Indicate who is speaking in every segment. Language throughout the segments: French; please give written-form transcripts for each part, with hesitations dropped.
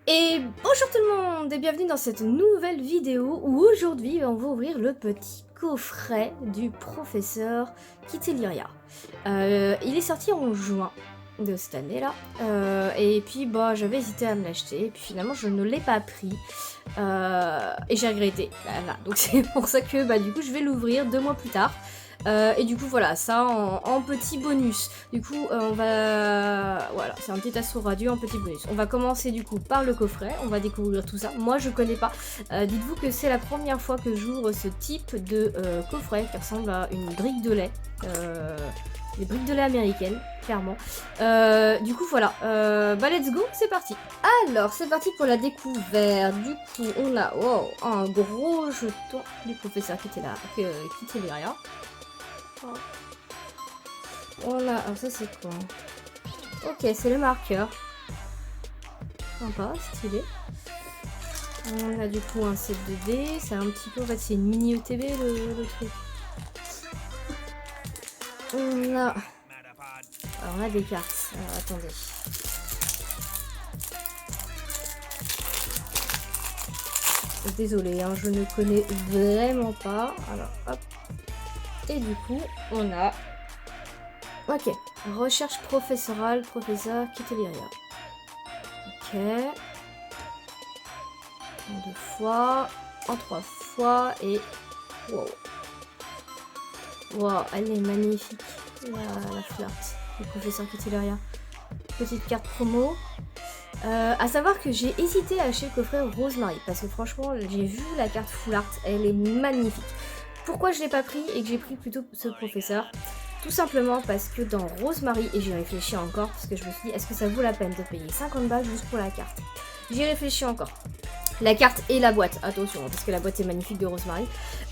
Speaker 1: Et bonjour tout le monde et bienvenue dans cette nouvelle vidéo où aujourd'hui on va ouvrir le petit coffret du professeur Kiteliria. Il est sorti en juin de cette année là et puis bah j'avais hésité à me l'acheter et puis finalement je ne l'ai pas pris et j'ai regretté. Voilà. Donc c'est pour ça que bah du coup je vais l'ouvrir 2 mois plus tard. Et du coup voilà, ça en petit bonus. Du coup on va... Voilà, c'est un petit assaut radio en petit bonus. On va commencer du coup par le coffret, on va découvrir tout ça. Moi je connais pas. Dites-vous que c'est la première fois que j'ouvre ce type de coffret qui ressemble à une brique de lait. Les briques de lait américaines, clairement. Du coup voilà, bah let's go, c'est parti. Alors c'est parti pour la découverte. Du coup on a un gros jeton du professeur Kiteliria. Voilà, alors ça c'est quoi? Ok, c'est le marqueur. Sympa, stylé. On a du coup un set de dés. C'est un petit peu, en fait, c'est une mini ETB le truc. On a... Alors on a des cartes. Alors attendez. Désolée, hein, je ne connais vraiment pas. Alors hop. Et du coup, on a... Ok. Recherche professorale, professeur Kiteliria. Ok. En 2 fois, en 3 fois et... Wow. Wow, elle est magnifique. La flirt du professeur Kiteliria. Petite carte promo. À savoir que j'ai hésité à acheter le coffret Rosemary parce que franchement j'ai vu la carte full art, elle est magnifique. Pourquoi je l'ai pas pris et que j'ai pris plutôt ce professeur? Tout simplement parce que dans Rosemary, et j'y réfléchis encore parce que je me suis dit est-ce que ça vaut la peine de payer 50 balles juste pour la carte? J'y réfléchis encore. La carte et la boîte, attention, parce que la boîte est magnifique de Rosemary.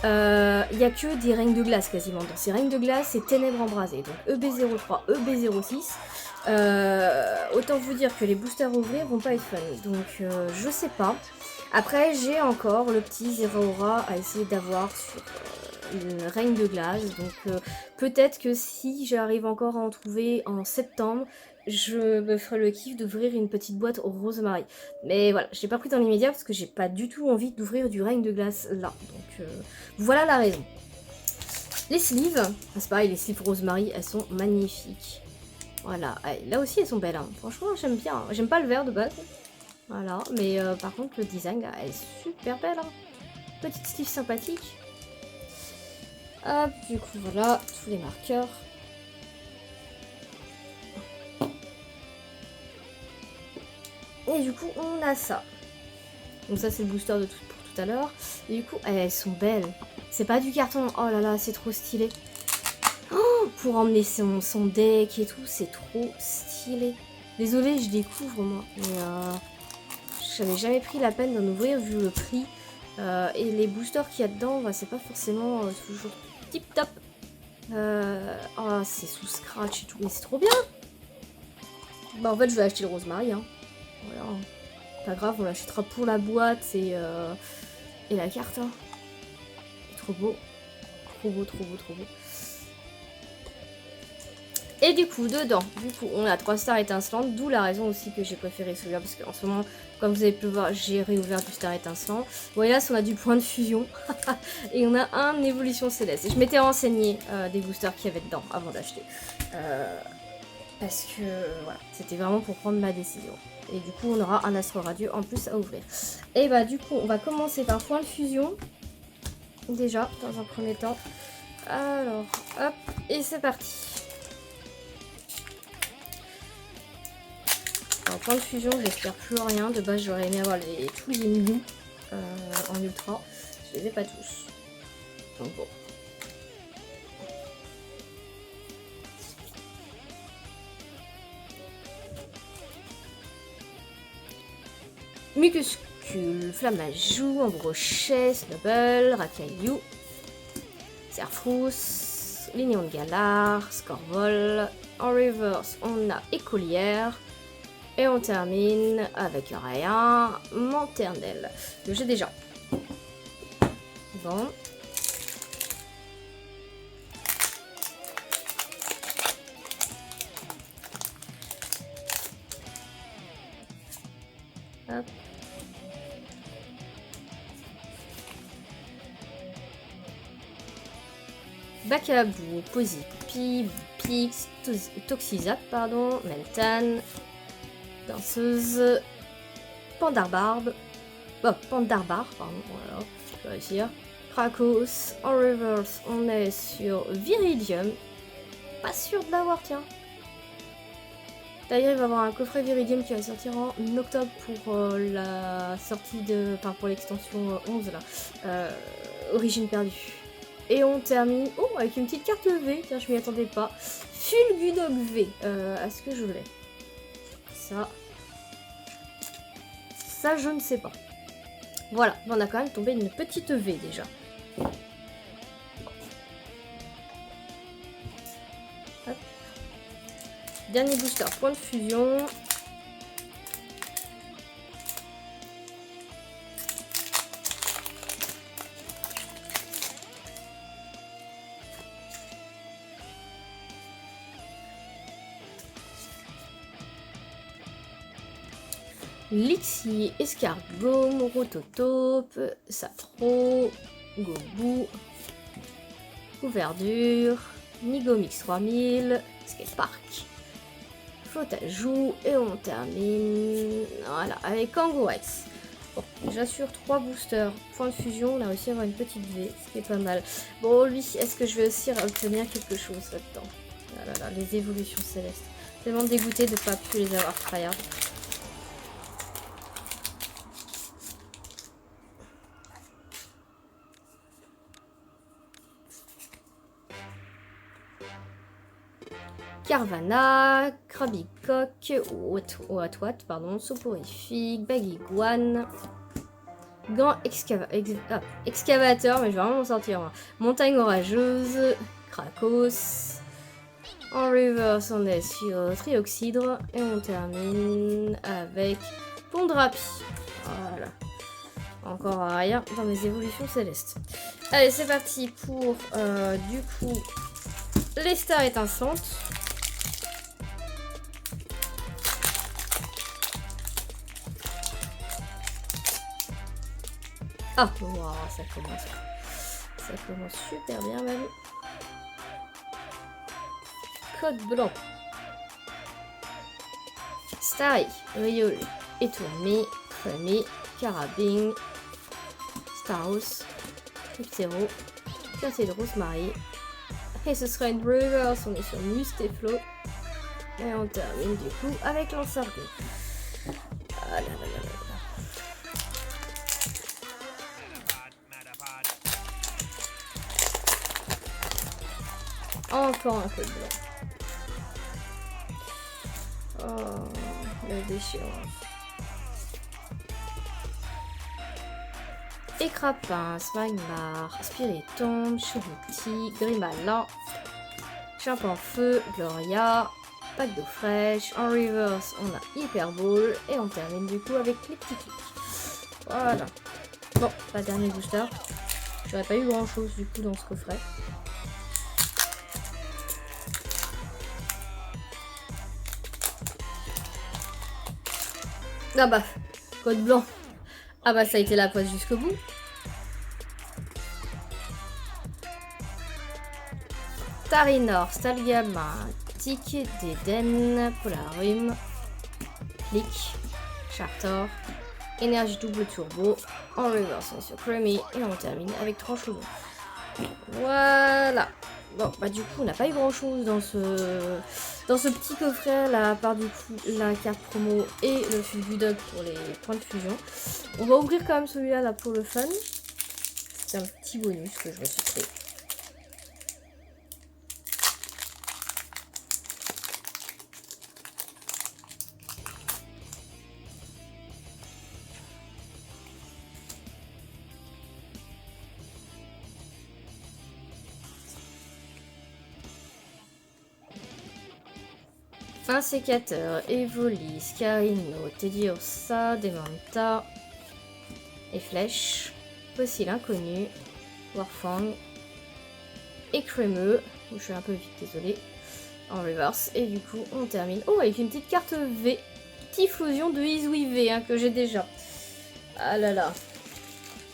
Speaker 1: Il n'y a que des règnes de glace quasiment. Dans ces règnes de glace, c'est ténèbres embrasées. Donc EB03, EB06. Autant vous dire que les boosters ouvrés vont pas être fun. Donc je sais pas. Après, j'ai encore le petit Zeraora à essayer d'avoir sur le règne de glace. Donc peut-être que si j'arrive encore à en trouver en septembre, je me ferai le kiff d'ouvrir une petite boîte au Rosemary. Mais voilà, je l'ai pas pris dans l'immédiat parce que j'ai pas du tout envie d'ouvrir du règne de glace là. Donc voilà la raison. Les sleeves, c'est pareil, les sleeves Rosemary, elles sont magnifiques. Voilà, là aussi elles sont belles. Hein. Franchement, j'aime bien. J'aime pas le vert de base. Voilà, mais par contre le design, elle est super belle. Hein. Petite sleeve sympathique. Hop, du coup voilà, tous les marqueurs. Et du coup, on a ça. Donc ça, c'est le booster de pour tout à l'heure. Et du coup, elles sont belles. C'est pas du carton. Oh là là, c'est trop stylé. Oh, pour emmener son deck et tout, c'est trop stylé. Désolée, je découvre moi. Mais j'avais jamais pris la peine d'en ouvrir vu le prix. Et les boosters qu'il y a dedans, bah, c'est pas forcément toujours tip top. Oh, c'est sous scratch et tout. Mais c'est trop bien. Bah en fait, je vais acheter le Rosemary. Hein. Voilà. Pas grave, on l'achètera pour la boîte et la carte. Hein. Trop beau. Trop beau, trop beau, trop beau. Et du coup, dedans, on a 3 stars étincelantes, d'où la raison aussi que j'ai préféré celui-là, parce qu'en ce moment, comme vous avez pu le voir, j'ai réouvert du star étincelant. Voilà, on a du point de fusion, et on a un évolution céleste. Et je m'étais renseignée des boosters qu'il y avait dedans avant d'acheter. Parce que, voilà, c'était vraiment pour prendre ma décision. Et du coup, on aura un astro radieux en plus à ouvrir. Et bah, du coup, on va commencer par point de fusion. Déjà, dans un premier temps. Alors, hop, et c'est parti. Alors, point de fusion, j'espère plus rien. De base, j'aurais aimé avoir tous les Mew en ultra. Je les ai pas tous. Donc bon. Mucuscule, Flammajou, Ambrochet, Snubble, Racaillou, Serfrousse, Lignon de Galar, Scorvol. En reverse, on a Écolière. Et on termine avec rien, Manternelle, que j'ai déjà. Bon. Hop. Bacabou, Posy, Pix, Toxizac, pardon, Meltan, Danseuse, Pandarbarbe, Pandarbar, pardon, voilà, je peux réussir. Krakos, en reverse, on est sur Viridium. Pas sûr de l'avoir, tiens. D'ailleurs, il va y avoir un coffret Viridium qui va sortir en octobre pour la sortie de. Enfin, pour l'extension 11 là. Origine perdue. Et on termine. Oh, avec une petite carte V. Tiens, je m'y attendais pas. Fulgudog V. Est-ce que je l'ai? Ça, je ne sais pas. Voilà, on a quand même tombé une petite V déjà. Hop. Dernier booster, point de fusion. Lixi, Escargot, Morototope, Satro, Gobu, Couverture, Nigomix 3000, Skatepark, Flotajout, et on termine voilà, avec Kangourex. Bon, déjà sur 3 boosters, point de fusion, on a réussi à avoir une petite V, ce qui est pas mal. Bon, lui, est-ce que je vais aussi obtenir quelque chose là-dedans? Ah là là, les évolutions célestes. Tellement dégoûté de ne pas plus les avoir tryhard. Carvana, Krabicoque, Watwat, pardon, Soporifique, Baguiguane, Gant Excavateur, mais je vais vraiment m'en sortir. Hein. Montagne Orageuse, Krakos. En reverse, on est sur Trioxydre. Et on termine avec Pondrapi. Voilà. Encore rien dans mes évolutions célestes. Allez, c'est parti pour, du coup, les stars étincelantes. Ah, wow, ça commence super bien même. Code blanc. Starry, Riol, Etourmi, Fami, Carabine, Staros, Cryptero, Quartier de Rosemary. Et ce sera une reverse, on est sur Musteflo. Et on termine du coup avec l'encercle. Ah là là là là. Encore un code blanc. Oh, la déchéance. Écrapince, Magmar, Spiritomb, Churuti, Grimalin, Champ en feu, Gloria, Pack d'eau fraîche. En reverse, on a Hyper Ball. Et on termine du coup avec les petits clics. Voilà. Bon, pas dernier booster. J'aurais pas eu grand chose du coup dans ce coffret. Ah bah, code blanc. Ah bah ça a été la poisse jusqu'au bout. Tarinor, Stalgama, Tic, d'Eden, Polarium, Click, Chartor, Énergie double turbo, en reverse sur Creamy et on termine avec 3 choses. Voilà. Bon bah du coup on n'a pas eu grand chose dans ce petit coffret là, à part du coup la carte promo et le Fulgudog pour les points de fusion. On va ouvrir quand même celui-là là pour le fun. C'est un petit bonus que je me suis créé. Un sécateur, Evoli, Scarino, Tediosa, Demanta et Flèche, Fossile inconnu, Warfang et Crémeux, où je suis un peu vite, désolé, en reverse. Et du coup, on termine. Oh, avec une petite carte V, Typhlosion de Izui V hein, que j'ai déjà. Ah là là.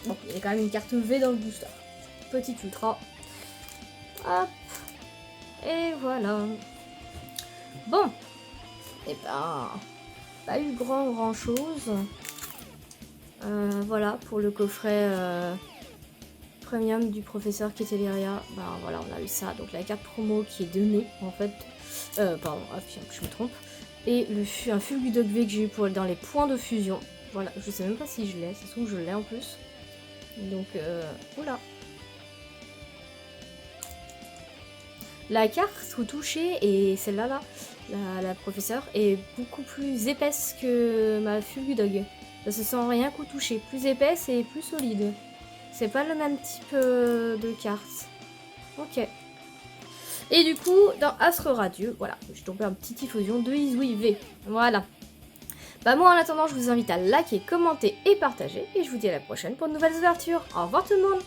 Speaker 1: Bon, il y a quand même une carte V dans le booster. Petit ultra. Hop. Et voilà. Bon. Et ben, pas eu grand chose. Voilà, pour le coffret premium du professeur Keteleria. Ben voilà, on a eu ça. Donc la carte promo qui est donnée, en fait. Pardon, hop, je me trompe. Et un Fulgudog V que j'ai eu dans les points de fusion. Voilà, je sais même pas si je l'ai. Ça se trouve que je l'ai en plus. Donc, voilà. La carte au toucher et celle-là, là, la professeure, est beaucoup plus épaisse que ma Fulgudog. Ça se sent rien qu'au toucher. Plus épaisse et plus solide. C'est pas le même type de carte. Ok. Et du coup, dans Astre Radieux, voilà, j'ai tombé un petit Typhlosion de Izui V. Voilà. Bah moi, en attendant, je vous invite à liker, commenter et partager. Et je vous dis à la prochaine pour de nouvelles ouvertures. Au revoir tout le monde!